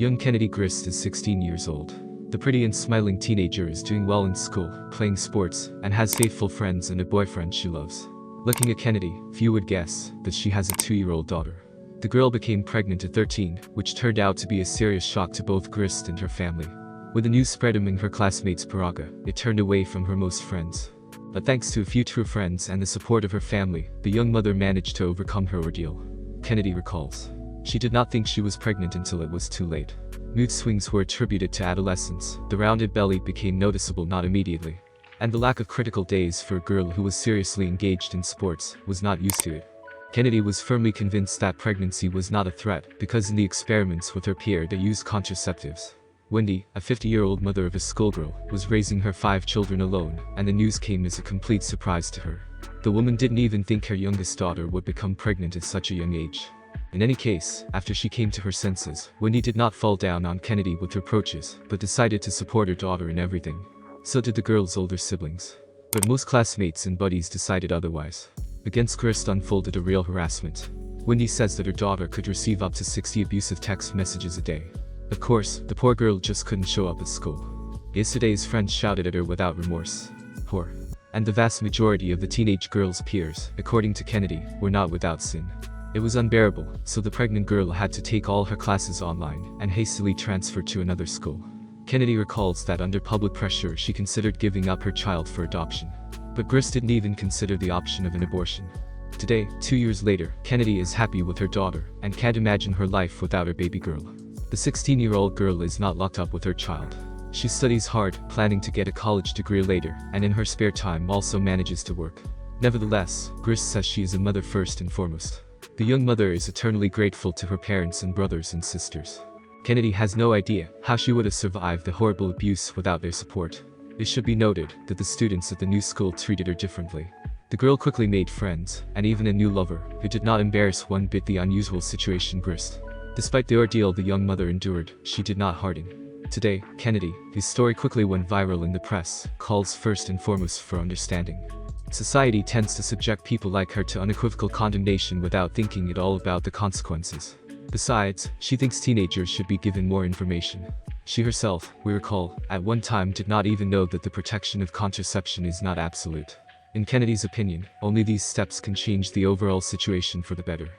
Young Kennedy Grist is 16 years old. The pretty and smiling teenager is doing well in school, playing sports, and has faithful friends and a boyfriend she loves. Looking at Kennedy, few would guess that she has a 2-year-old daughter. The girl became pregnant at 13, which turned out to be a serious shock to both Grist and her family. When the news spread among her classmates Paraga, it turned away from her most friends. But thanks to a few true friends and the support of her family, the young mother managed to overcome her ordeal. Kennedy recalls. She did not think she was pregnant until it was too late. Mood swings were attributed to adolescence, the rounded belly became noticeable not immediately. And the lack of critical days for a girl who was seriously engaged in sports was not used to it. Kennedy was firmly convinced that pregnancy was not a threat because in the experiments with her peer they used contraceptives. Wendy, a 50-year-old mother of a schoolgirl, was raising her 5 children alone, and the news came as a complete surprise to her. The woman didn't even think her youngest daughter would become pregnant at such a young age. In any case, after she came to her senses, Wendy did not fall down on Kennedy with reproaches, but decided to support her daughter in everything. So did the girl's older siblings. But most classmates and buddies decided otherwise. Against Grist unfolded a real harassment. Wendy says that her daughter could receive up to 60 abusive text messages a day. Of course, the poor girl just couldn't show up at school. Yesterday's friends shouted at her without remorse. Poor. And the vast majority of the teenage girl's peers, according to Kennedy, were not without sin. It was unbearable, so the pregnant girl had to take all her classes online and hastily transfer to another school. Kennedy recalls that under public pressure she considered giving up her child for adoption. But Grist didn't even consider the option of an abortion. Today, 2 years later, Kennedy is happy with her daughter and can't imagine her life without her baby girl. The 16-year-old girl is not locked up with her child. She studies hard, planning to get a college degree later, and in her spare time also manages to work. Nevertheless, Grist says she is a mother first and foremost. The young mother is eternally grateful to her parents and brothers and sisters. Kennedy has no idea how she would have survived the horrible abuse without their support. It should be noted that the students at the new school treated her differently. The girl quickly made friends, and even a new lover, who did not embarrass one bit the unusual situation Grist. Despite the ordeal the young mother endured, she did not harden. Today, Kennedy, whose story quickly went viral in the press, calls first and foremost for understanding. Society tends to subject people like her to unequivocal condemnation without thinking at all about the consequences. Besides, she thinks teenagers should be given more information. She herself, we recall, at one time did not even know that the protection of contraception is not absolute. In Kennedy's opinion, only these steps can change the overall situation for the better.